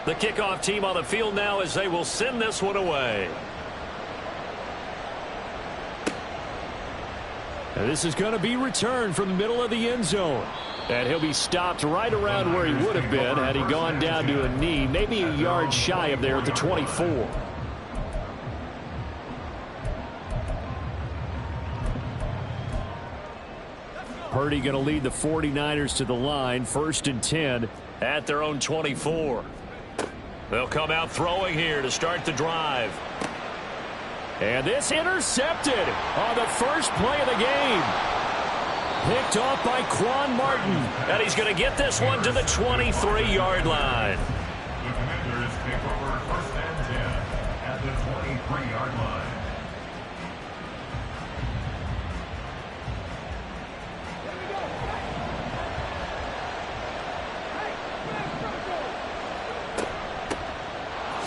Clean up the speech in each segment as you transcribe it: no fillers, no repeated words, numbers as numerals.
The kickoff team on the field now as they will send this one away. And this is going to be returned from the middle of the end zone. And he'll be stopped right around where he would have been had he gone down to a knee, maybe a yard shy of there at the 24. Purdy going to lead the 49ers to the line, 1st and 10 at their own 24. They'll come out throwing here to start the drive. And this intercepted on the first play of the game. Picked off by Quan Martin. And he's going to get this one to the 23-yard line. The Commanders take over 1st and 10 at the 23-yard line.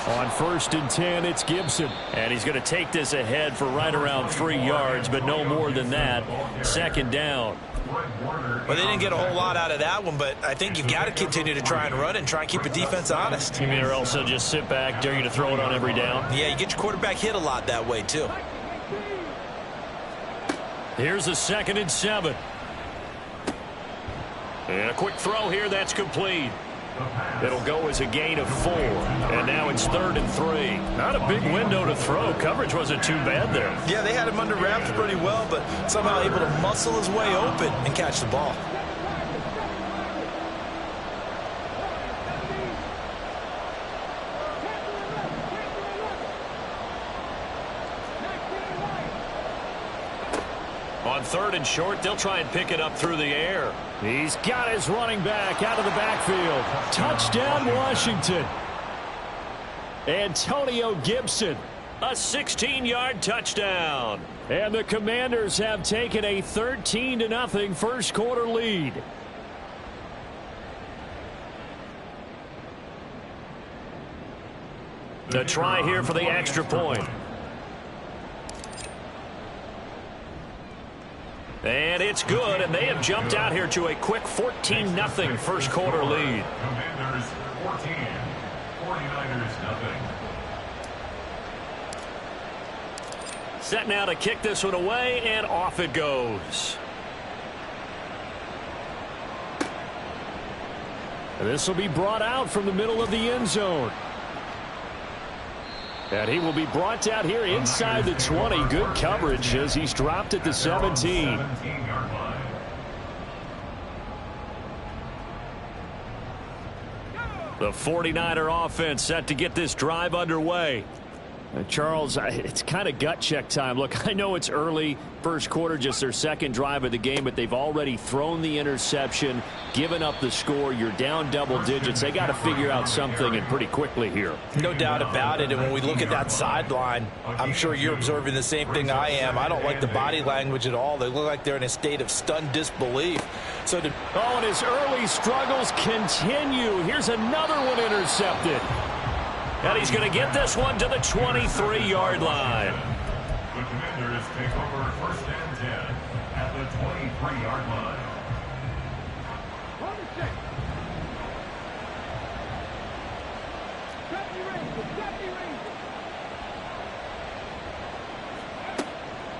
On 1st and 10, it's Gibson. And he's going to take this ahead for right around 3 yards, but no more than that. 2nd down. Well, they didn't get a whole lot out of that one, but I think you've got to continue to try and run and try and keep the defense honest. You mean or also just sit back, dare you to throw it on every down? Yeah, you get your quarterback hit a lot that way, too. Here's a 2nd and 7. And a quick throw here, that's complete. It'll go as a gain of 4. And now it's 3rd and 3. Not a big window to throw. Coverage wasn't too bad there. Yeah, they had him under wraps pretty well, but somehow able to muscle his way open and catch the ball. On 3rd and short, they'll try and pick it up through the air. He's got his running back out of the backfield. Touchdown, Washington. Antonio Gibson. A 16-yard touchdown. And the Commanders have taken a 13-0 first quarter lead. The try here for the extra point. And it's good, and they have jumped out here to a quick 14-0 first quarter lead. Commanders 14, 49ers nothing. Set now to kick this one away, and off it goes. And this will be brought out from the middle of the end zone. And he will be brought out here inside the 20. Good coverage as he's dropped at the 17. The 49er offense set to get this drive underway. Charles, it's kind of gut check time. Look, I know it's early, first quarter, just their 2nd drive of the game, but they've already thrown the interception, given up the score. You're down double digits. They got to figure out something, and pretty quickly here. No doubt about it, and when we look at that sideline, I'm sure you're observing the same thing I am. I don't like the body language at all. They look like they're in a state of stunned disbelief. And his early struggles continue. Here's another one intercepted. And he's going to get this one to the 23-yard line. The Commanders take over 1st and 10 at the 23-yard line.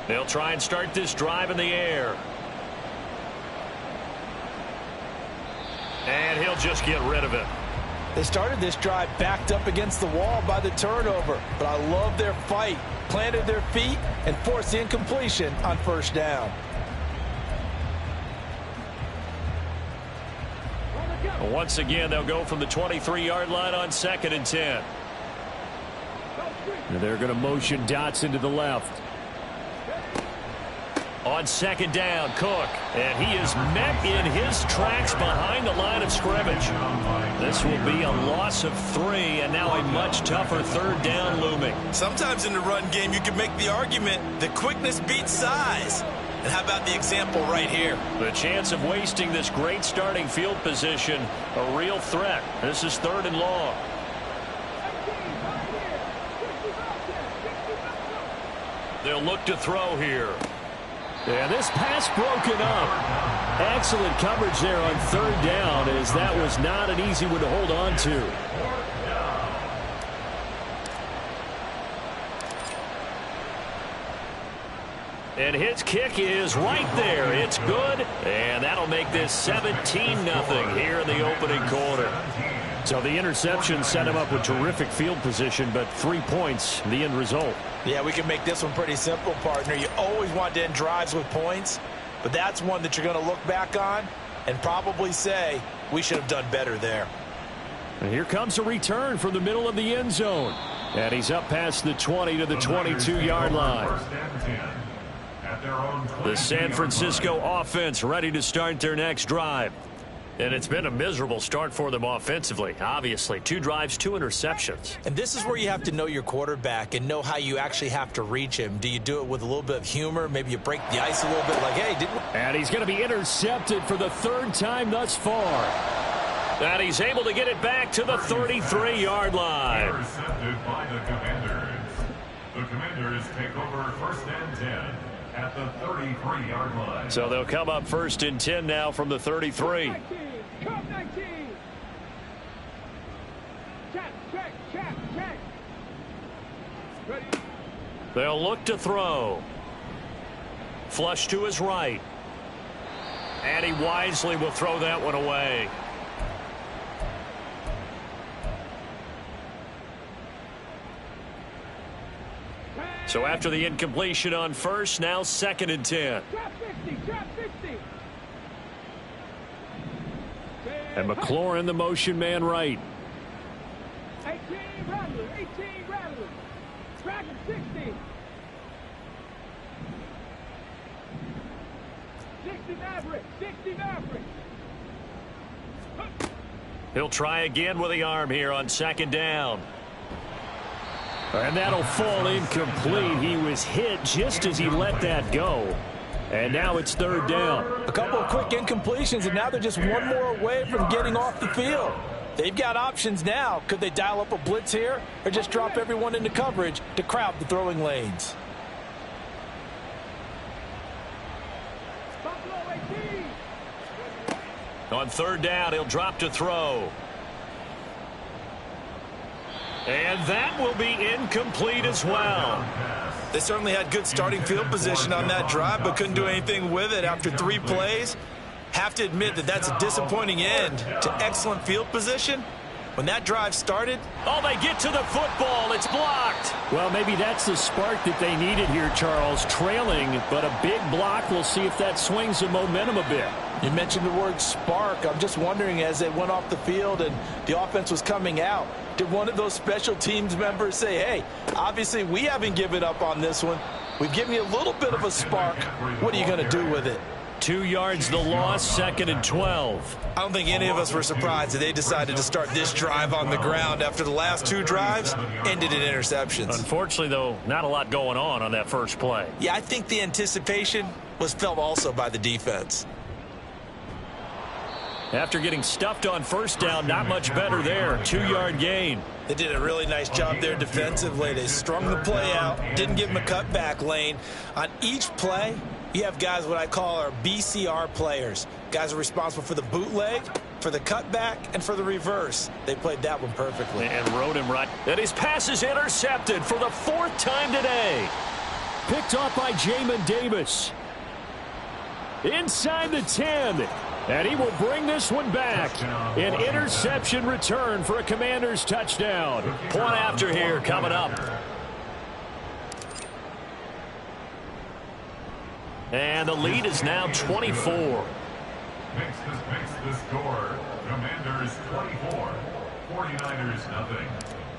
They'll try and start this drive in the air. And he'll just get rid of it. They started this drive backed up against the wall by the turnover, but I love their fight. Planted their feet and forced the incompletion on 1st down. Once again, they'll go from the 23-yard line on 2nd and 10. And they're going to motion Dotson to the left. On 2nd down, Cook. And he is met in his tracks behind the line of scrimmage. This will be a loss of 3, and now a much tougher 3rd down looming. Sometimes in the run game, you can make the argument that quickness beats size. And how about the example right here? The chance of wasting this great starting field position, a real threat. This is 3rd and long. They'll look to throw here. And this pass broken up. Excellent coverage there on 3rd down, as that was not an easy one to hold on to. And his kick is right there. It's good, and that'll make this 17-0 here in the opening quarter. So the interception set him up with terrific field position, but 3 points, the end result. Yeah, we can make this one pretty simple, partner. You always want to end drives with points, but that's one that you're going to look back on and probably say, we should have done better there. And here comes a return from the middle of the end zone. And he's up past the 20 to the 22-yard line. The San Francisco offense ready to start their next drive. And it's been a miserable start for them offensively. Obviously, 2 drives, 2 interceptions. And this is where you have to know your quarterback and know how you actually have to reach him. Do you do it with a little bit of humor? Maybe you break the ice a little bit like, hey, didn't we? And he's going to be intercepted for the 3rd time thus far. And he's able to get it back to the 33-yard line. Intercepted by the Commanders. The Commanders take over 1st and 10 at the 33-yard line. So they'll come up 1st and 10 now from the 33. Come 19. Check. Ready. They'll look to throw. Flush to his right. And he wisely will throw that one away. So after the incompletion on 1st, now 2nd and 10. Trap 60. And McLaurin, the motion man right. 18 Rattler. Dragon 60. 60 Maverick. He'll try again with the arm here on 2nd down. And that'll fall incomplete. He was hit just as he let that go. And now it's 3rd down. A couple of quick incompletions, and now they're just one more away from getting off the field. They've got options now. Could they dial up a blitz here or just drop everyone into coverage to crowd the throwing lanes? On 3rd down, he'll drop to throw. And that will be incomplete as well. They certainly had good starting field position on that drive, but couldn't do anything with it after 3 plays. Have to admit that that's a disappointing end to excellent field position. When that drive started, oh, they get to the football. It's blocked. Well, maybe that's the spark that they needed here, Charles. Trailing, but a big block. We'll see if that swings the momentum a bit. You mentioned the word spark. I'm just wondering, as they went off the field and the offense was coming out, did one of those special teams members say, hey, obviously we haven't given up on this one. We've given you a little bit of a spark. What are you going to do with it? 2 yards the loss, 2nd and 12. I don't think any of us were surprised that they decided to start this drive on the ground after the last 2 drives ended in interceptions. Unfortunately, though, not a lot going on that first play. Yeah, I think the anticipation was felt also by the defense. After getting stuffed on 1st down, not much better there. 2-yard gain. They did a really nice job there defensively. They strung the play out, didn't give them a cutback lane. On each play, you have guys what I call our BCR players. Guys are responsible for the bootleg, for the cutback, and for the reverse. They played that one perfectly. And rode him right. And his pass is intercepted for the 4th time today. Picked off by Jamin Davis. Inside the 10. And he will bring this one back. An interception return for a Commanders touchdown. Point after here coming up. And the lead is now 24. Makes the score. Commanders 24. 49ers nothing.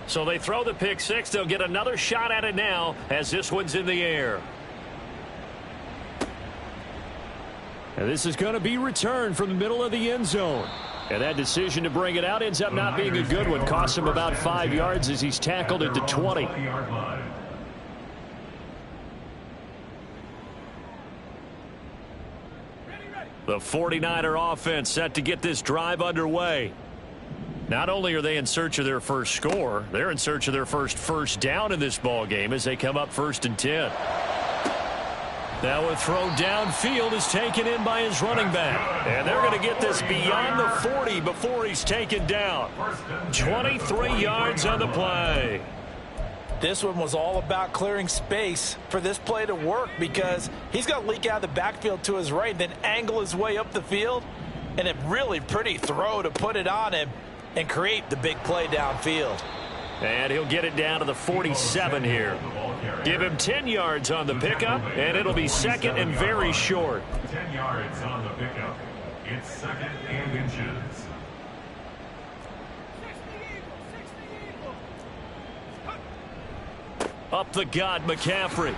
So they throw the pick 6. They'll get another shot at it now as this one's in the air. And this is going to be returned from the middle of the end zone. And that decision to bring it out ends up not being a good one. Costs him about 5 yards as he's tackled at the 20. The 49er offense set to get this drive underway. Not only are they in search of their first score, they're in search of their first down in this ball game as they come up 1st and 10. Now a throw downfield is taken in by his running back. And they're going to get this beyond the 40 before he's taken down. 23 yards on the play. This one was all about clearing space for this play to work because he's going to leak out of the backfield to his right, then angle his way up the field, and a really pretty throw to put it on him and create the big play downfield. And he'll get it down to the 47 here. Give him 10 yards on the pickup, and it'll be second and very short. 10 yards on the pickup. It's second and inches. Up the gut, McCaffrey.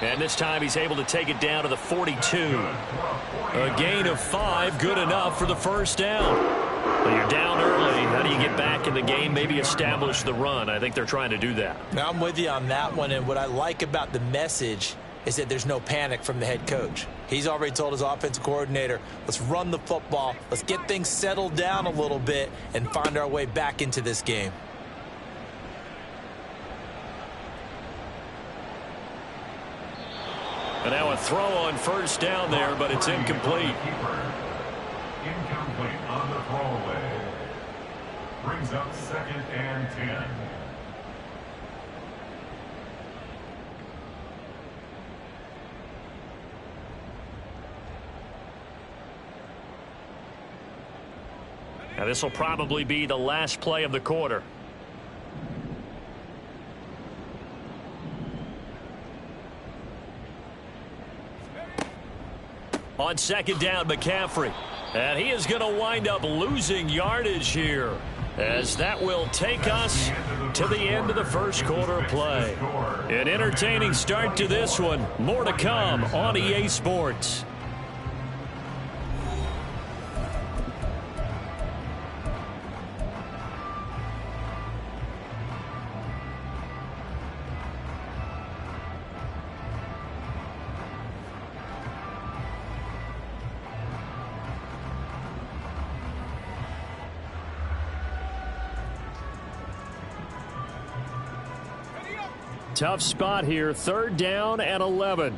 And this time he's able to take it down to the 42. A gain of 5, good enough for the first down. Well, you're down early. How do you get back in the game? Maybe establish the run. I think they're trying to do that. Now, I'm with you on that one, and what I like about the message is that there's no panic from the head coach. He's already told his offensive coordinator, let's run the football, let's get things settled down a little bit and find our way back into this game. And now a throw on first down there, but it's incomplete. Incomplete on the throwaway. Brings up second and 10. Now this will probably be the last play of the quarter. On second down, McCaffrey. And he is going to wind up losing yardage here, as that will take us to the end of the first quarter of play. An entertaining start to this one. More to come on EA Sports. Tough spot here, third down and 11.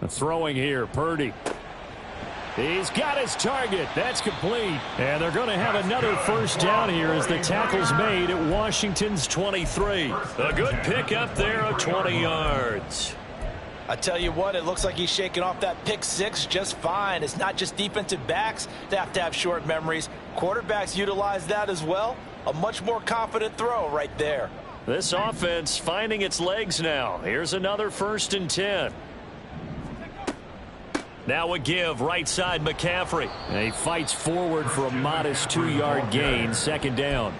Throwing here, Purdy. He's got his target. That's complete. And they're going to have another first down here as the tackle's made at Washington's 23. A good pickup there of 20 yards. I tell you what, it looks like he's shaking off that pick six just fine. It's not just defensive backs that have to have short memories. Quarterbacks utilize that as well. A much more confident throw right there. This offense finding its legs now. Here's another first and 10. Now a give, right side McCaffrey. And he fights forward for a modest 2-yard gain, second down.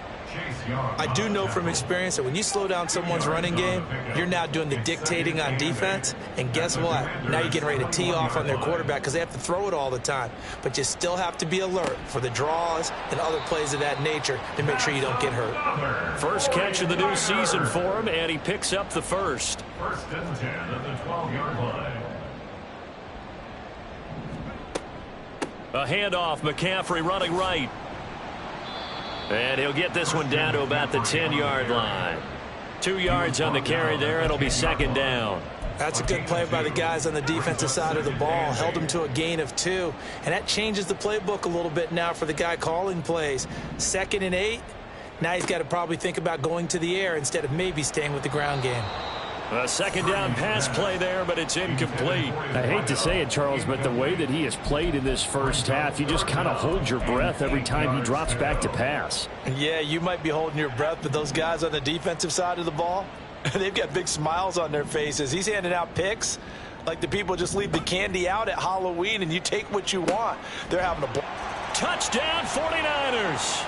I do know from experience that when you slow down someone's running game, you're now doing the dictating on defense. And guess what? Now you're getting ready to tee off on their quarterback because they have to throw it all the time. But you still have to be alert for the draws and other plays of that nature to make sure you don't get hurt. First catch of the new season for him, and he picks up the first. First and 10 at the 12-yard line. A handoff, McCaffrey running right. And he'll get this one down to about the 10-yard line. 2 yards on the carry there. It'll be second down. That's a good play by the guys on the defensive side of the ball. Held him to a gain of 2. And that changes the playbook a little bit now for the guy calling plays. 2nd and 8. Now he's got to probably think about going to the air instead of maybe staying with the ground game. A second down pass play there, but it's incomplete. I hate to say it, Charles, but the way that he has played in this first half, you just kind of hold your breath every time he drops back to pass. Yeah, you might be holding your breath, but those guys on the defensive side of the ball, they've got big smiles on their faces. He's handing out picks like the people just leave the candy out at Halloween and you take what you want. They're having a ball. Touchdown 49ers.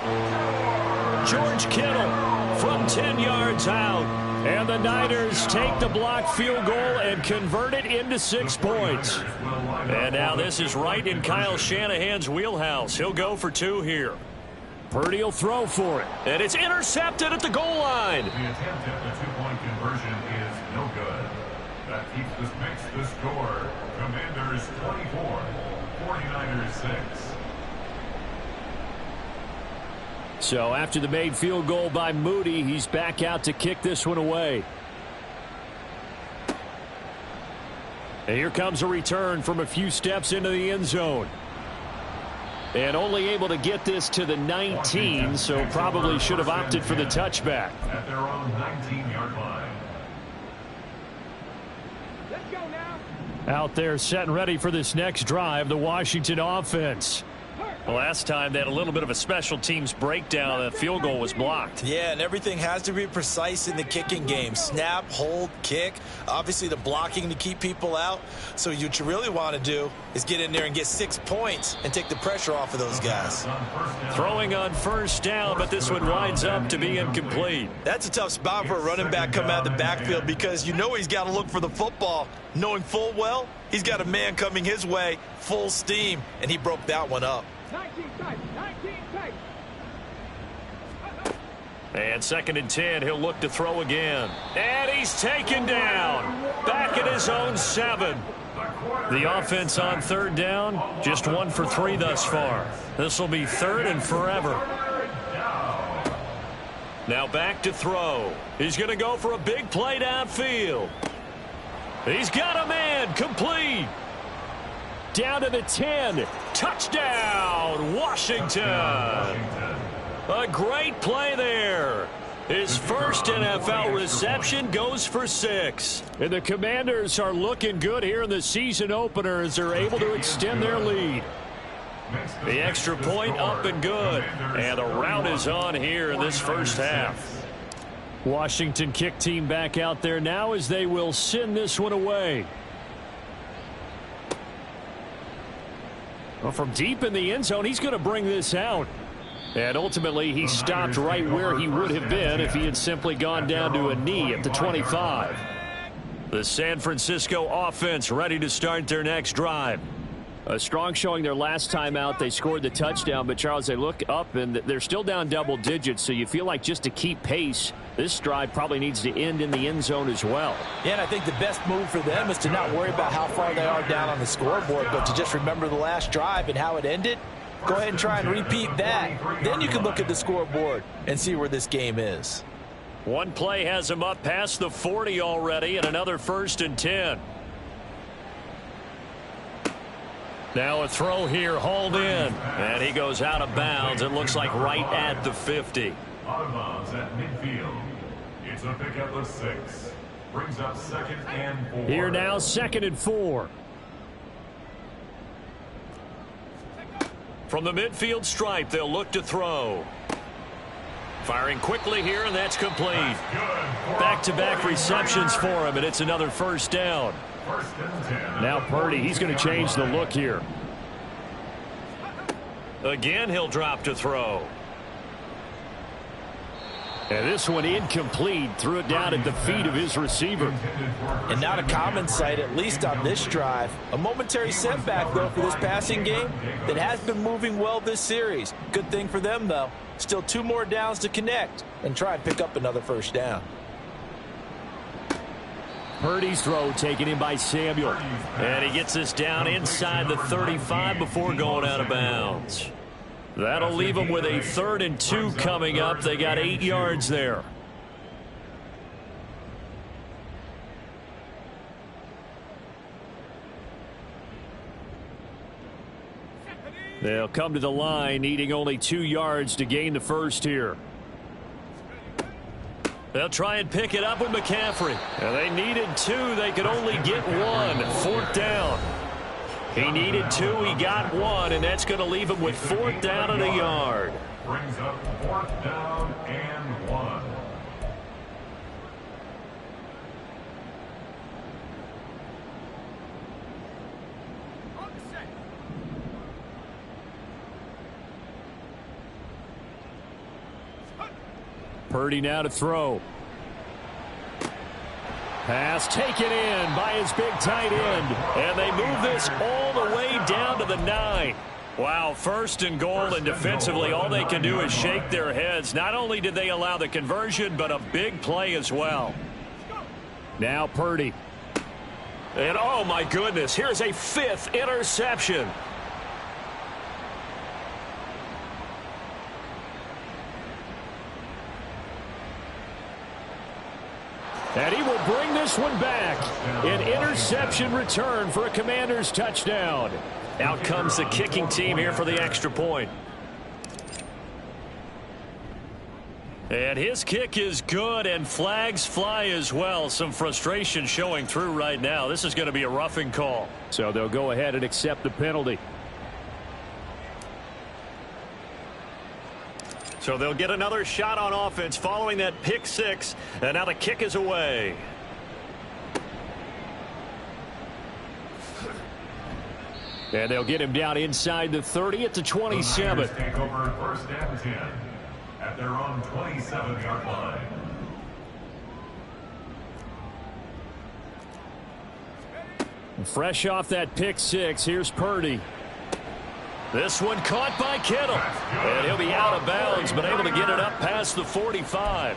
George Kittle from 10 yards out. And the Niners take the blocked field goal and convert it into 6 points. And now this is right in Kyle Shanahan's wheelhouse. He'll go for 2 here. Purdy will throw for it. And it's intercepted at the goal line. The attempt at the 2-point conversion is no good. That makes the score Commanders 24, 49ers 6. So after the made field goal by Moody, he's back out to kick this one away. And here comes a return from a few steps into the end zone. And only able to get this to the 19, so probably should have opted for the touchback. At their own 19-yard line. Let's go now. Out there set and ready for this next drive, the Washington offense. Last time they had a little bit of a special teams breakdown. The field goal was blocked. Yeah, and everything has to be precise in the kicking game. Snap, hold, kick. Obviously, the blocking to keep people out. So what you really want to do is get in there and get 6 points and take the pressure off of those guys. Throwing on first down, but this one winds up to be incomplete. That's a tough spot for a running back coming out of the backfield because you know he's got to look for the football, knowing full well he's got a man coming his way, full steam, and he broke that one up. 19 tight. 19 tight. And 2nd and 10, he'll look to throw again. And he's taken down. Back at his own 7. The offense on 3rd down, just 1 for 3 thus far. This will be 3rd and forever. Now back to throw. He's going to go for a big play downfield. He's got a man, complete. Down to the 10. Touchdown, Washington. A great play there. His first NFL reception goes for 6. And the Commanders are looking good here in the season opener as they're able to extend their lead. The extra point up and good. And the rout is on here in this first half. Washington kick team back out there now as they will send this one away. Well, from deep in the end zone, he's going to bring this out. And ultimately, he stopped right where he would have been if he had simply gone down to a knee at the 25. The San Francisco offense ready to start their next drive. A strong showing their last time out. They scored the touchdown, but Charles, they look up and they're still down double digits, so you feel like just to keep pace, this drive probably needs to end in the end zone as well. Yeah, and I think the best move for them is to not worry about how far they are down on the scoreboard, but to just remember the last drive and how it ended. Go ahead and try and repeat that. Then you can look at the scoreboard and see where this game is. One play has him up past the 40 already, and another 1st and 10. Now a throw here, hauled in, and he goes out of bounds. It looks like right at the 50. Out of bounds at midfield. It's a pickup of 6. Brings up 2nd and 4. Here now, 2nd and 4. From the midfield stripe, they'll look to throw. Firing quickly here, and that's complete. Back-to-back receptions for him, and it's another 1st down. 1st and 10. Now Purdy, he's going to change the look here. Again, he'll drop to throw. And this one incomplete. Threw it down at the feet of his receiver. And not a common sight, at least on this drive. A momentary setback, though, for this passing game that has been moving well this series. Good thing for them, though. Still 2 more downs to connect and try and pick up another 1st down. Purdy's throw taken in by Samuel. And he gets this down inside the 35 before going out of bounds. That'll leave them with a 3rd and 2 coming up. They got 8 yards there. They'll come to the line, needing only 2 yards to gain the first here. They'll try and pick it up with McCaffrey. And they needed 2. They could only get 1. 4th down. He needed 2. He got 1, and that's going to leave him with 4th down and a yard. Brings up 4th down and 1. Purdy now to throw. Pass taken in by his big tight end. And they move this all the way down to the 9. Wow, 1st and goal, and defensively all they can do is shake their heads. Not only did they allow the conversion, but a big play as well. Now Purdy. And oh my goodness, here's a 5th interception. And he will bring this one back. An interception return for a Commanders touchdown. Out comes the kicking team here for the extra point. And his kick is good, and flags fly as well. Some frustration showing through right now. This is going to be a roughing call. So they'll go ahead and accept the penalty. So they'll get another shot on offense following that pick six. And now the kick is away. And they'll get him down inside the 30 at the 27. Take over first and 10 at their own 27-yard line. Fresh off that pick six, here's Purdy. This one caught by Kittle. And he'll be out of bounds, but able to get it up past the 45.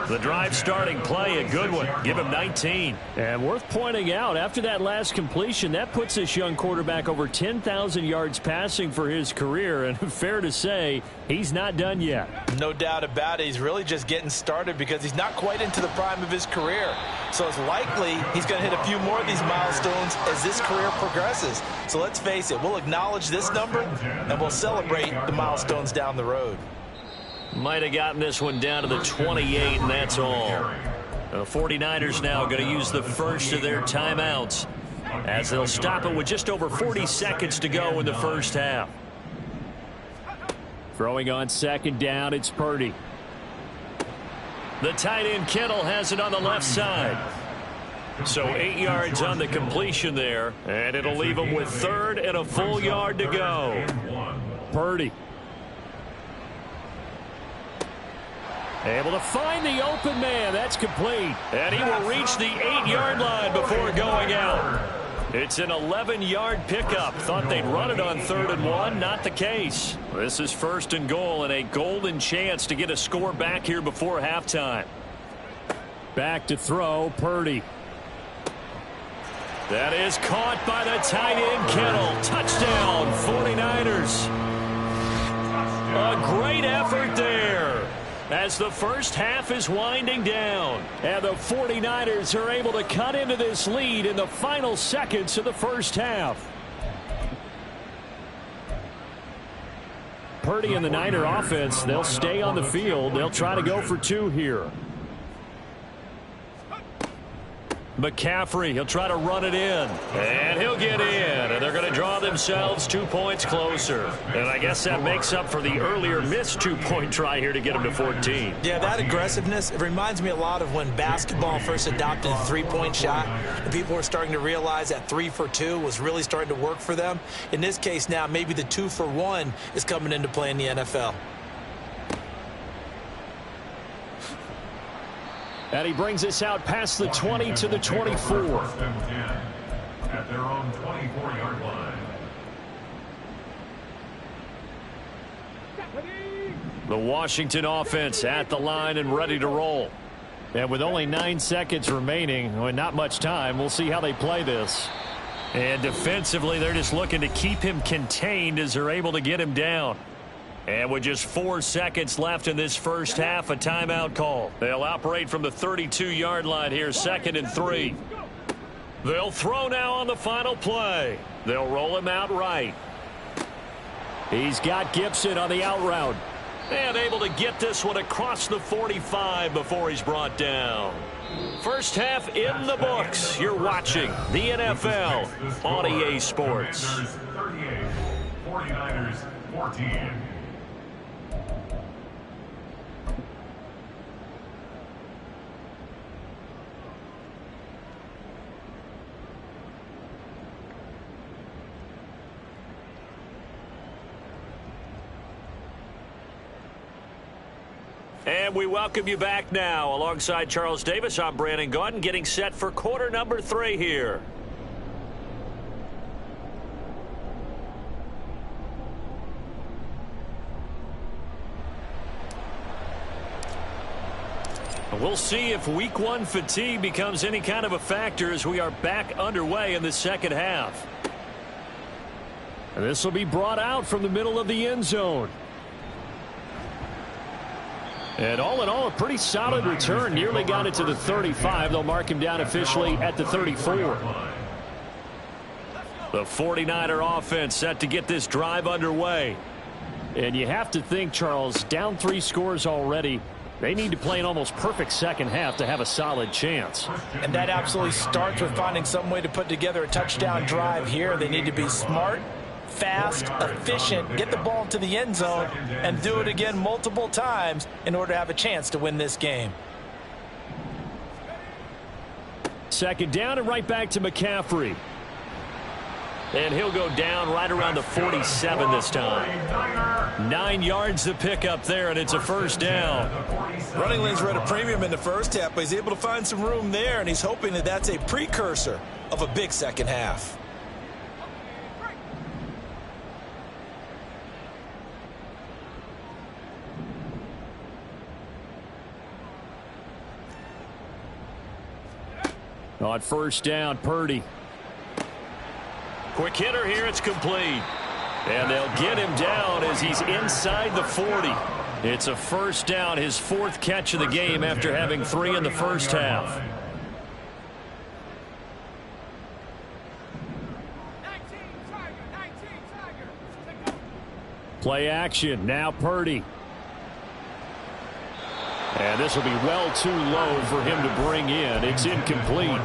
The drive starting play, a good one. Give him 19. And worth pointing out, after that last completion, that puts this young quarterback over 10,000 yards passing for his career. And fair to say, he's not done yet. No doubt about it. He's really just getting started because he's not quite into the prime of his career. So it's likely he's going to hit a few more of these milestones as this career progresses. So let's face it, we'll acknowledge this number and we'll celebrate the milestones down the road. Might have gotten this one down to the 28, and that's all. The 49ers now going to use the first of their timeouts as they'll stop it with just over 40 seconds to go in the first half. Throwing on second down, it's Purdy. The tight end Kittle has it on the left side. So 8 yards on the completion there, and it'll leave him with third and a full yard to go. Purdy. Able to find the open man. That's complete. And he will reach the 8-yard line before going out. It's an 11-yard pickup. Thought they'd run it on 3rd and 1. Not the case. This is 1st and goal and a golden chance to get a score back here before halftime. Back to throw, Purdy. That is caught by the tight end Kittle. Touchdown, 49ers. A great effort there as the first half is winding down. And the 49ers are able to cut into this lead in the final seconds of the first half. Purdy and the Niner offense, they'll stay on the field. They'll try to go for 2 here. McCaffrey, he'll try to run it in. And he'll get in. And they're going to draw themselves 2 points closer. And I guess that makes up for the earlier missed 2-point try here to get them to 14. Yeah, that aggressiveness, it reminds me a lot of when basketball first adopted the 3-point shot. And people were starting to realize that 3 for 2 was really starting to work for them. In this case now, maybe the 2 for 1 is coming into play in the NFL. And he brings us out past the 20 to the 24. First and 10 at their own 24-yard line. The Washington offense at the line and ready to roll. And with only 9 seconds remaining, well, not much time, we'll see how they play this. And defensively, they're just looking to keep him contained as they're able to get him down. And with just 4 seconds left in this first half, a timeout call. They'll operate from the 32-yard line here, 2nd and 3. They'll throw now on the final play. They'll roll him out right. He's got Gibson on the out route. And able to get this one across the 45 before he's brought down. First half in the books. You're watching the NFL on EA Sports. 38, 49ers 14. And we welcome you back now. Alongside Charles Davis, I'm Brandon Gaudin, getting set for quarter number 3 here. We'll see if week 1 fatigue becomes any kind of a factor as we are back underway in the second half. And this will be brought out from the middle of the end zone. And all in all, a pretty solid return. Nearly got it to the 35. They'll mark him down officially at the 34. The 49er offense set to get this drive underway. And you have to think, Charles, down 3 scores already. They need to play an almost perfect second half to have a solid chance. And that absolutely starts with finding some way to put together a touchdown drive here. They need to be smart, fast, efficient, get the ball to the end zone, and do it again multiple times in order to have a chance to win this game. Second down and right back to McCaffrey. And he'll go down right around the 47 this time. 9 yards to pick up there, and it's a first down. Running lanes were at a premium in the first half, but he's able to find some room there, and he's hoping that that's a precursor of a big second half. On first down, Purdy. Quick hitter here, it's complete. And they'll get him down as he's inside the 40. It's a first down, his 4th catch of the game after having 3 in the first half. 19 Tiger. Play action, now Purdy. And this will be well too low for him to bring in. It's incomplete.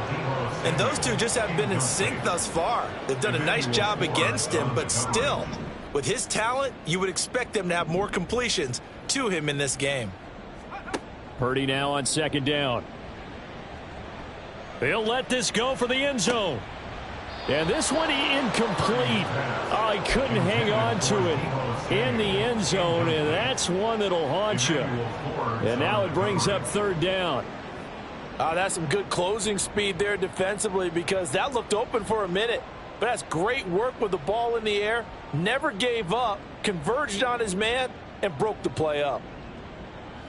And those two just haven't been in sync thus far. They've done a nice job against him, but still, with his talent, you would expect them to have more completions to him in this game. Purdy now on second down. He'll let this go for the end zone. And this one incomplete. Oh, he couldn't hang on to it in the end zone, and that's one that'll haunt you. And now it brings up third down. That's some good closing speed there defensively, because that looked open for a minute. But that's great work with the ball in the air. Never gave up, converged on his man, and broke the play up.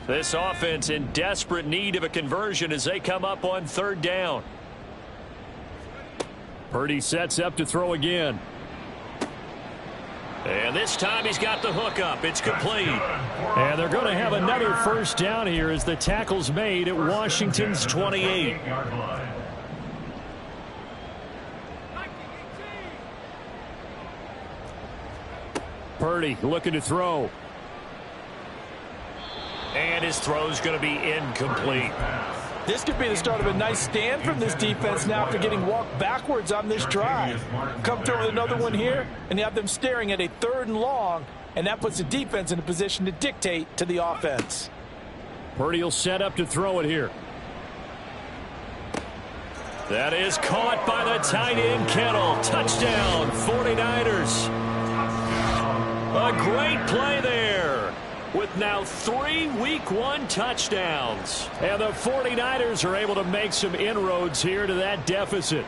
This offense in desperate need of a conversion as they come up on third down. Purdy sets up to throw again. And this time he's got the hook up. It's complete. And they're going to have another first down here as the tackle's made at Washington's 28. Purdy looking to throw. And his throw's going to be incomplete. This could be the start of a nice stand from this defense now after getting walked backwards on this drive. Come through with another one here, and you have them staring at a 3rd and long, and that puts the defense in a position to dictate to the offense. Purdy will set up to throw it here. That is caught by the tight end, Kittle. Touchdown, 49ers. A great play there, with now 3 Week 1 touchdowns. And the 49ers are able to make some inroads here to that deficit.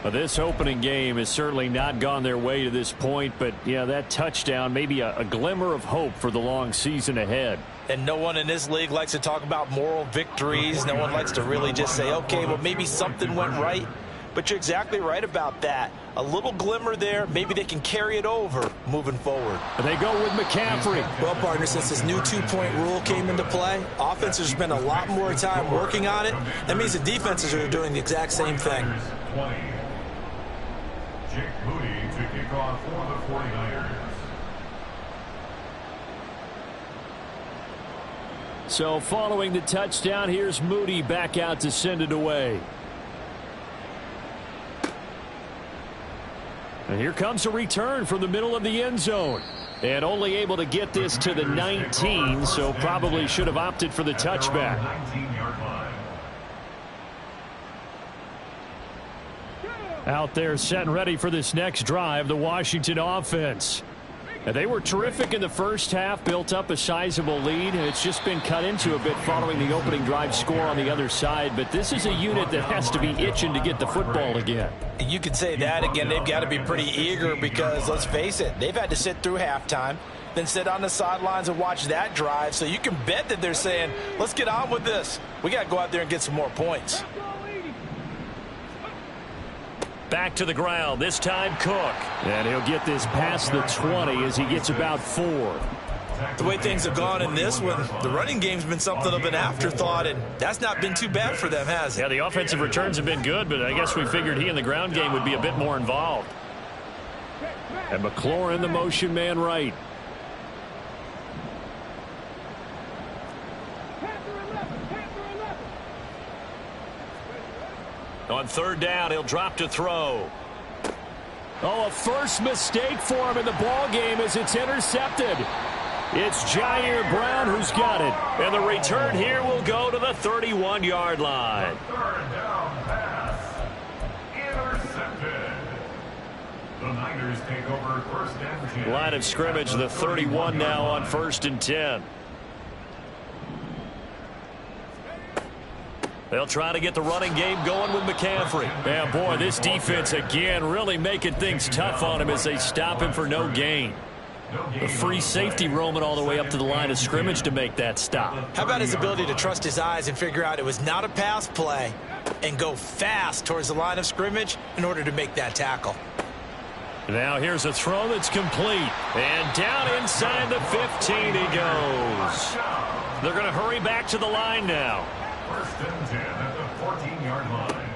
Well, this opening game has certainly not gone their way to this point, but yeah, that touchdown may be a glimmer of hope for the long season ahead. And no one in this league likes to talk about moral victories. No one likes to really just say, okay, well, maybe something went right. But you're exactly right about that. A little glimmer there. Maybe they can carry it over moving forward. They go with McCaffrey. Well, partner, since this new 2-point rule came into play, offenses spend a lot more time working on it. That means the defenses are doing the exact same thing. 20. Jake Moody to kick off for the 49ers. So following the touchdown, here's Moody back out to send it away. And here comes a return from the middle of the end zone. And only able to get this to the 19, so probably should have opted for the touchback. 19-yard line. Out there set and ready for this next drive, the Washington offense. And they were terrific in the first half, built up a sizable lead, and it's just been cut into a bit following the opening drive score on the other side. But this is a unit that has to be itching to get the football again. You could say that again. They've got to be pretty eager because, let's face it, they've had to sit through halftime, then sit on the sidelines and watch that drive. So you can bet that they're saying, let's get on with this. We got to go out there and get some more points. Back to the ground, this time Cook. And he'll get this past the 20 as he gets about 4. The way things have gone in this one, the running game's been something of an afterthought, and that's not been too bad for them, has it? Yeah, the offensive returns have been good, but I guess we figured he in the ground game would be a bit more involved. And McLaurin, the motion man right. On third down, he'll drop to throw. Oh, a first mistake for him in the ball game as it's intercepted. It's Jair Brown who's got it. And the return here will go to the 31-yard line. Third down pass. Intercepted. The Niners take over first and 10. Line of scrimmage, the 31 now on first and 10. They'll try to get the running game going with McCaffrey. Yeah, boy, this defense again really making things tough on him as they stop him for no gain. The free safety roaming all the way up to the line of scrimmage to make that stop. How about his ability to trust his eyes and figure out it was not a pass play and go fast towards the line of scrimmage in order to make that tackle? Now here's a throw that's complete. And down inside the 15 he goes. They're going to hurry back to the line now. First and 10 at the 14-yard line.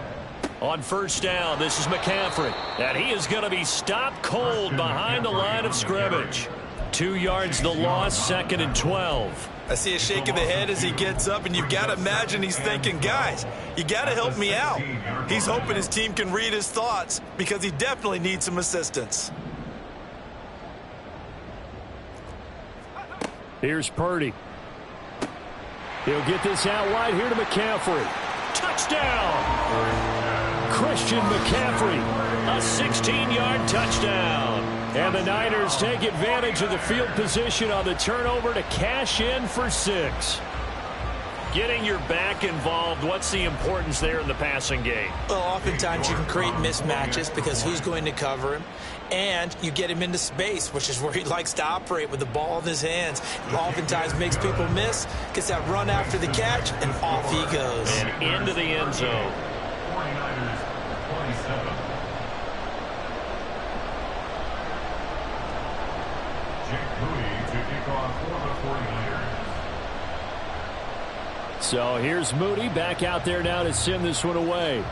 On first down, this is McCaffrey. And he is going to be stopped cold behind the line of scrimmage. 2 yards the loss, second and 12. I see a shake of the head as he gets up, and you've got to imagine he's thinking, guys, you got to help me out. He's hoping his team can read his thoughts because he definitely needs some assistance. Here's Purdy. He'll get this out wide here to McCaffrey. Touchdown! Christian McCaffrey, a 16-yard touchdown. And the Niners take advantage of the field position on the turnover to cash in for 6. Getting your back involved, what's the importance there in the passing game? Well, oftentimes you can create mismatches because who's going to cover him, and you get him into space, which is where he likes to operate with the ball in his hands. It oftentimes makes people miss, gets that run after the catch, and off he goes. And into the end zone. 49ers 27. Jake Moody to kick off for the 49ers. So here's Moody back out there now to send this one away.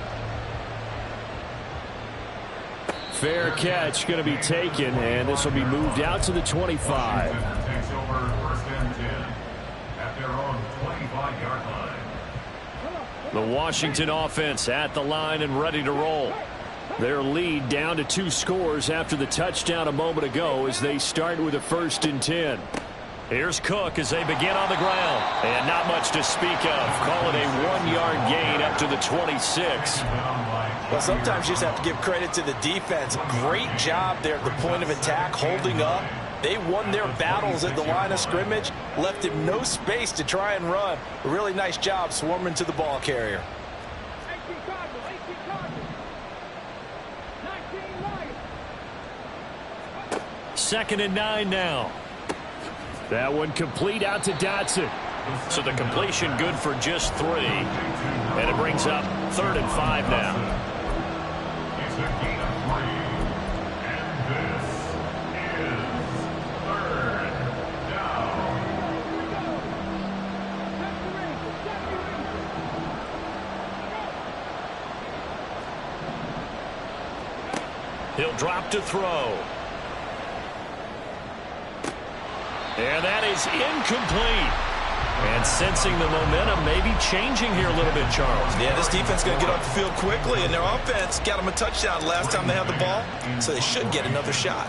Fair catch going to be taken, and this will be moved out to the 25. Takes over first and 10 at their own 25-yard line. The Washington offense at the line and ready to roll. Their lead down to 2 scores after the touchdown a moment ago as they start with a first and 10. Here's Cook as they begin on the ground. And not much to speak of. Call it a 1-yard gain up to the 26. Well, sometimes you just have to give credit to the defense. Great job there at the point of attack, holding up. They won their battles at the line of scrimmage, left him no space to try and run. A really nice job swarming to the ball carrier. 18 Cardinals, 18 Cardinals. 19 Lions. Second and 9 now. That one complete out to Dotson. So the completion good for just 3. And it brings up 3rd and 5 now. It's a gain of 3. And this is 3rd down. He'll drop to throw. And that is incomplete. And sensing the momentum maybe changing here a little bit, Charles. Yeah, this defense is going to get off the field quickly, and their offense got them a touchdown last time they had the ball, so they should get another shot.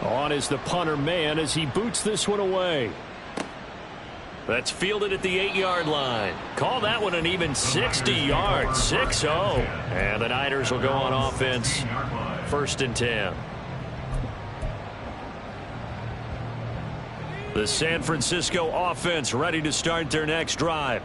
On is the punter man as he boots this one away. That's fielded at the 8-yard line. Call that one an even 60 yards, 6-0. And the Niners will go on offense, first and 10. The San Francisco offense ready to start their next drive.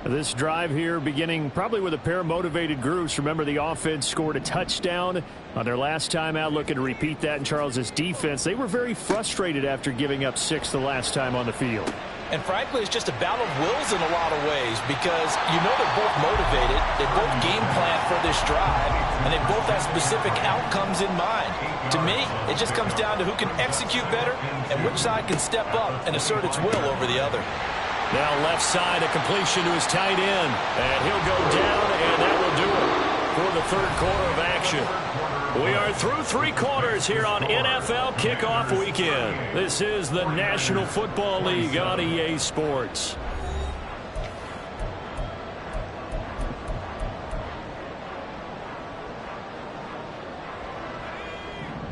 This drive here beginning probably with a pair of motivated groups. Remember, the offense scored a touchdown on their last time out, looking to repeat that in Charles's defense. They were very frustrated after giving up 6 the last time on the field. And frankly, it's just a battle of wills in a lot of ways because you know they're both motivated, they both game plan for this drive, and they both have specific outcomes in mind. To me, it just comes down to who can execute better and which side can step up and assert its will over the other. Now left side, a completion to his tight end, and he'll go down, and that will do it for the third quarter of action. We are through 3 quarters here on NFL Kickoff Weekend. This is the National Football League on EA Sports.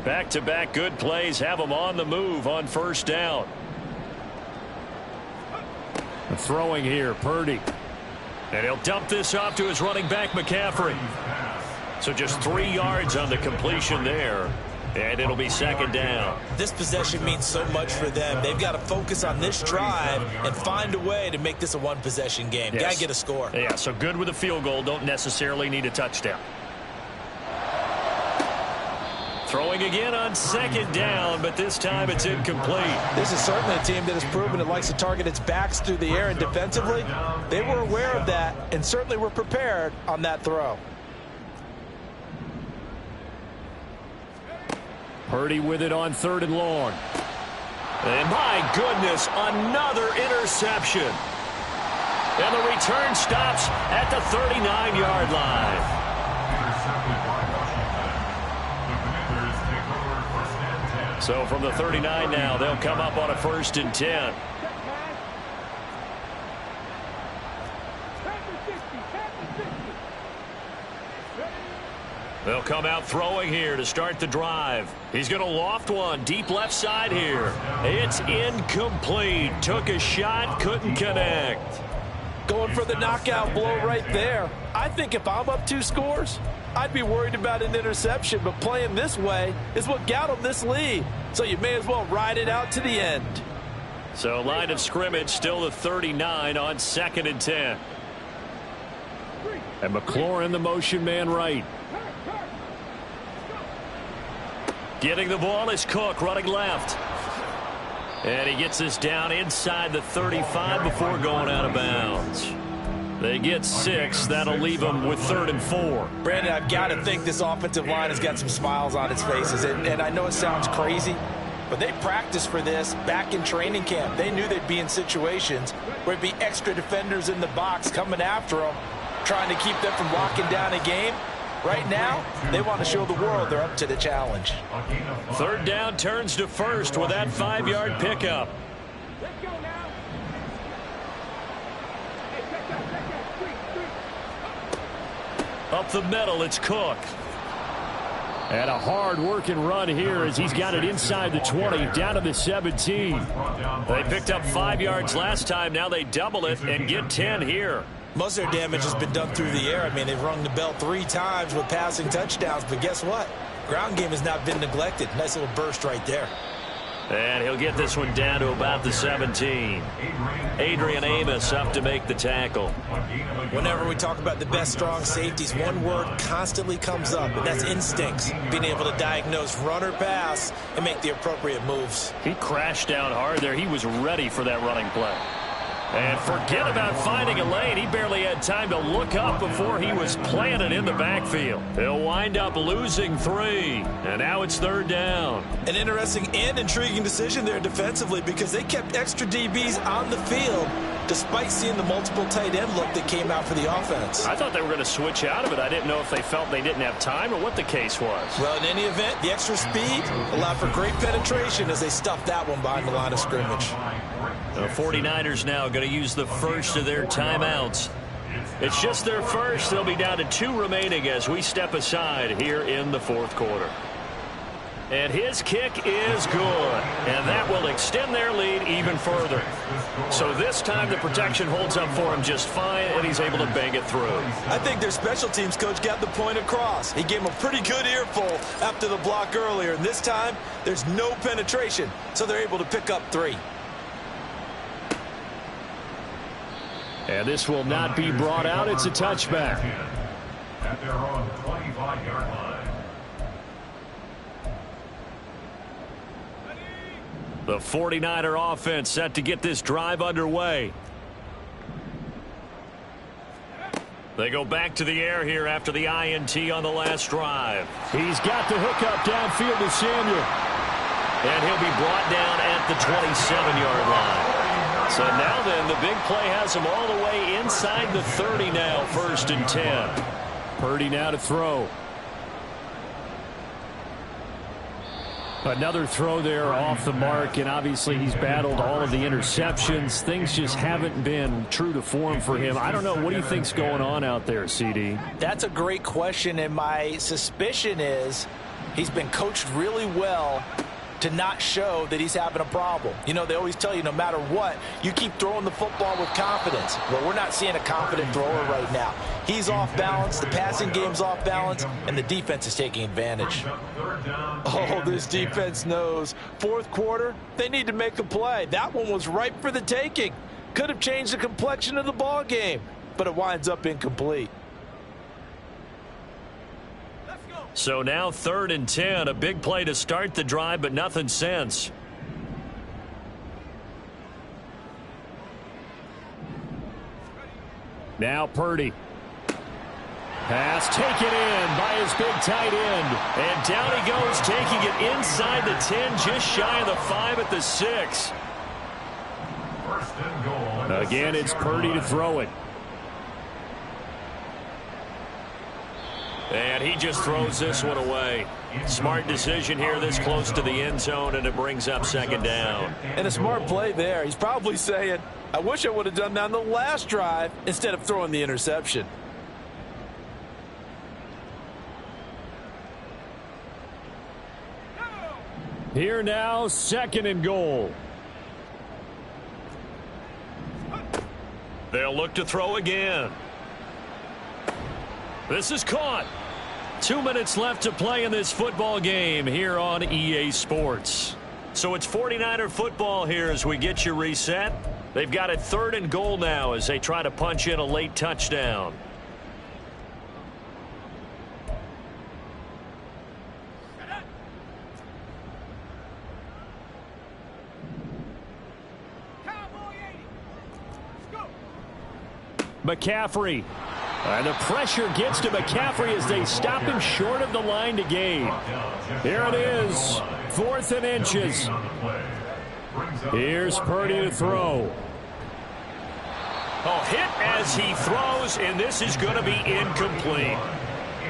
Back-to-back good plays have them on the move on first down. Throwing here, Purdy. And he'll dump this off to his running back, McCaffrey. So just 3 yards on the completion there. And it'll be second down. This possession means so much for them. They've got to focus on this drive and find a way to make this a one-possession game. Yes. Got to get a score. Yeah, so good with a field goal. Don't necessarily need a touchdown. Throwing again on second down, but this time it's incomplete. This is certainly a team that has proven it likes to target its backs through the air, and defensively, they were aware of that and certainly were prepared on that throw. Purdy with it on 3rd and long. And my goodness, another interception. And the return stops at the 39-yard line. So from the 39 now, they'll come up on a 1st and 10. They'll come out throwing here to start the drive. He's going to loft one deep left side here. It's incomplete. Took a shot, couldn't connect. Going for the knockout blow right there. I think if I'm up 2 scores, I'd be worried about an interception, but playing this way is what got them this lead. So you may as well ride it out to the end. So line of scrimmage still the 39 on 2nd and 10. And McLaurin, the motion man right. Getting the ball is Cook running left. And he gets this down inside the 35 before going out of bounds. They get 6. That'll leave them with 3rd and 4. Brandon, I've got to think this offensive line has got some smiles on its faces. And I know it sounds crazy, but they practiced for this back in training camp. They knew they'd be in situations where it'd be extra defenders in the box coming after them, trying to keep them from locking down a game. Right now, they want to show the world they're up to the challenge. 3rd down turns to 1st with that 5-yard pickup. Let's go now. Hey, check that. Up the middle, it's Cook. And a hard-working run here as he's got it inside the 20, down to the 17. They picked up 5 yards last time. Now they double it and get 10 here. Most of their damage has been done through the air. I mean, they've rung the bell 3 times with passing touchdowns. But guess what? Ground game has not been neglected. Nice little burst right there. And he'll get this one down to about the 17. Adrian Amos up to make the tackle. Whenever we talk about the best strong safeties, one word constantly comes up, and that's instincts. Being able to diagnose run or pass and make the appropriate moves. He crashed down hard there. He was ready for that running play. And forget about finding a lane. He barely had time to look up before he was planted in the backfield. He'll wind up losing 3. And now it's 3rd down. An interesting and intriguing decision there defensively because they kept extra DBs on the field despite seeing the multiple tight end look that came out for the offense. I thought they were going to switch out of it. I didn't know if they felt they didn't have time or what the case was. Well, in any event, the extra speed allowed for great penetration as they stuffed that one behind the line of scrimmage. The 49ers now going to use the first of their timeouts. It's just their first. They'll be down to 2 remaining as we step aside here in the 4th quarter. And his kick is good. And that will extend their lead even further. So this time the protection holds up for him just fine, and he's able to bang it through. I think their special teams coach got the point across. He gave him a pretty good earful after the block earlier. And this time, there's no penetration, so they're able to pick up 3. And this will not be brought out. It's a touchback. At their own 25-yard line. The 49er offense set to get this drive underway. They go back to the air here after the INT on the last drive. He's got the hookup downfield to Samuel. And he'll be brought down at the 27-yard line. So now then, the big play has him all the way inside the 30 now, 1st and 10. Purdy now to throw. Another throw there off the mark, and obviously he's battled all of the interceptions. Things just haven't been true to form for him. I don't know. What do you think's going on out there, CD? That's a great question, and my suspicion is he's been coached really well to not show that he's having a problem. You know, they always tell you no matter what, you keep throwing the football with confidence. Well, we're not seeing a confident thrower right now. He's off balance, the passing game's off balance, and the defense is taking advantage. Oh, this defense knows. 4th quarter, they need to make a play. That one was ripe for the taking. Could have changed the complexion of the ball game, but it winds up incomplete. So now 3rd and 10, a big play to start the drive, but nothing since. Now Purdy. Pass taken in by his big tight end. And down he goes, taking it inside the 10, just shy of the 5 at the 6. Again, it's Purdy to throw it. And he just throws this one away. Smart decision here this close to the end zone, and it brings up 2nd down. And a smart play there. He's probably saying, I wish I would have done that on the last drive instead of throwing the interception. Here now, 2nd and goal. They'll look to throw again. This is caught. 2 minutes left to play in this football game here on EA Sports. So it's 49er football here as we get you reset. They've got it 3rd and goal now as they try to punch in a late touchdown. McCaffrey. And the pressure gets to McCaffrey as they stop him short of the line to gain. Here it is, 4th and inches. Here's Purdy to throw. Oh, hit as he throws, and this is going to be incomplete.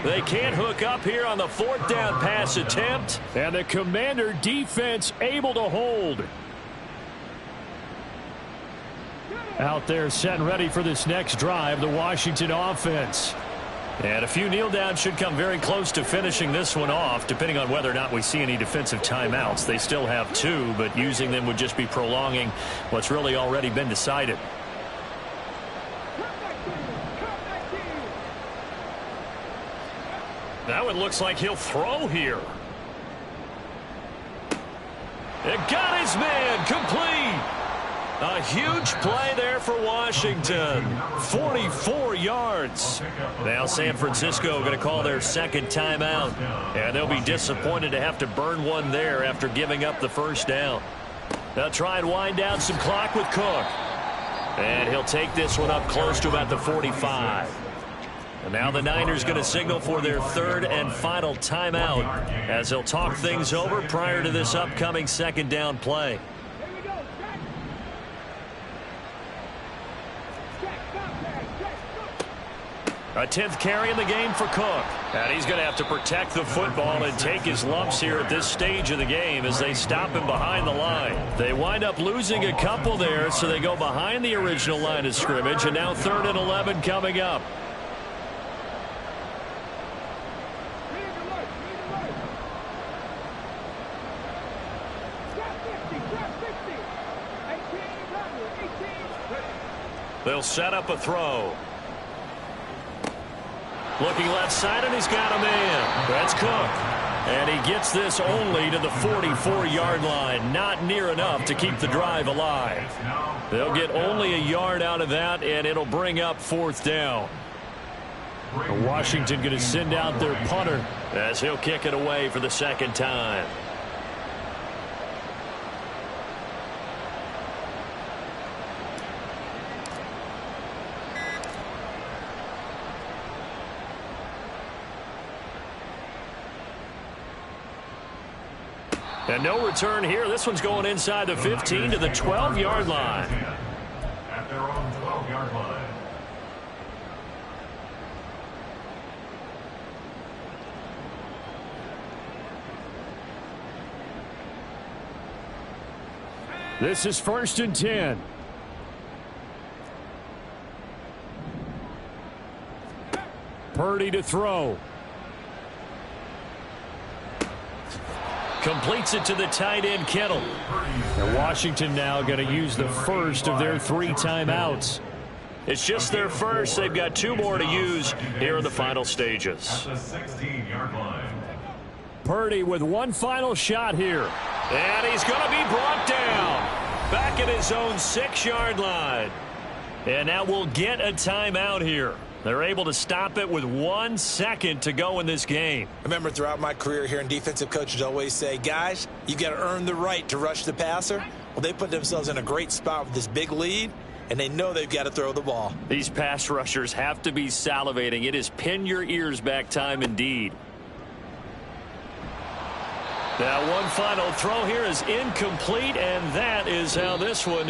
They can't hook up here on the 4th down pass attempt. And the Commander defense able to hold. Out there set and ready for this next drive, the Washington offense. And a few kneel downs should come very close to finishing this one off, depending on whether or not we see any defensive timeouts. They still have 2, but using them would just be prolonging what's really already been decided. That one looks like he'll throw here. It got his man complete. A huge play there for Washington. 44 yards. Now San Francisco going to call their 2nd timeout. And they'll be disappointed to have to burn one there after giving up the 1st down. They'll try and wind down some clock with Cook. And he'll take this one up close to about the 45. And now the Niners going to signal for their 3rd and final timeout as they'll talk things over prior to this upcoming 2nd down play. A 10th carry in the game for Cook. And he's going to have to protect the football and take his lumps here at this stage of the game as they stop him behind the line. They wind up losing a couple there, so they go behind the original line of scrimmage, and now 3rd and 11 coming up. They'll set up a throw. Looking left side, and he's got a man. That's Cook. And he gets this only to the 44-yard line. Not near enough to keep the drive alive. They'll get only a yard out of that, and it'll bring up 4th down. Washington going to send out their punter as he'll kick it away for the 2nd time. And no return here. This one's going inside the 15 to the 12-yard line. At their own 12-yard line. This is 1st and 10. Purdy to throw. Completes it to the tight end, Kittle. And Washington now going to use the first of their 3 timeouts. It's just their first. They've got 2 more to use here in the final stages. At the 16-yard line. Purdy with one final shot here. And he's going to be brought down back at his own 6-yard line. And now we'll get a timeout here. They're able to stop it with 1 second to go in this game. I remember throughout my career here, and defensive coaches always say, guys, you got to earn the right to rush the passer. Well, they put themselves in a great spot with this big lead, and they know they've got to throw the ball. These pass rushers have to be salivating. It is pin your ears back time indeed. Now one final throw here is incomplete, and that is how this one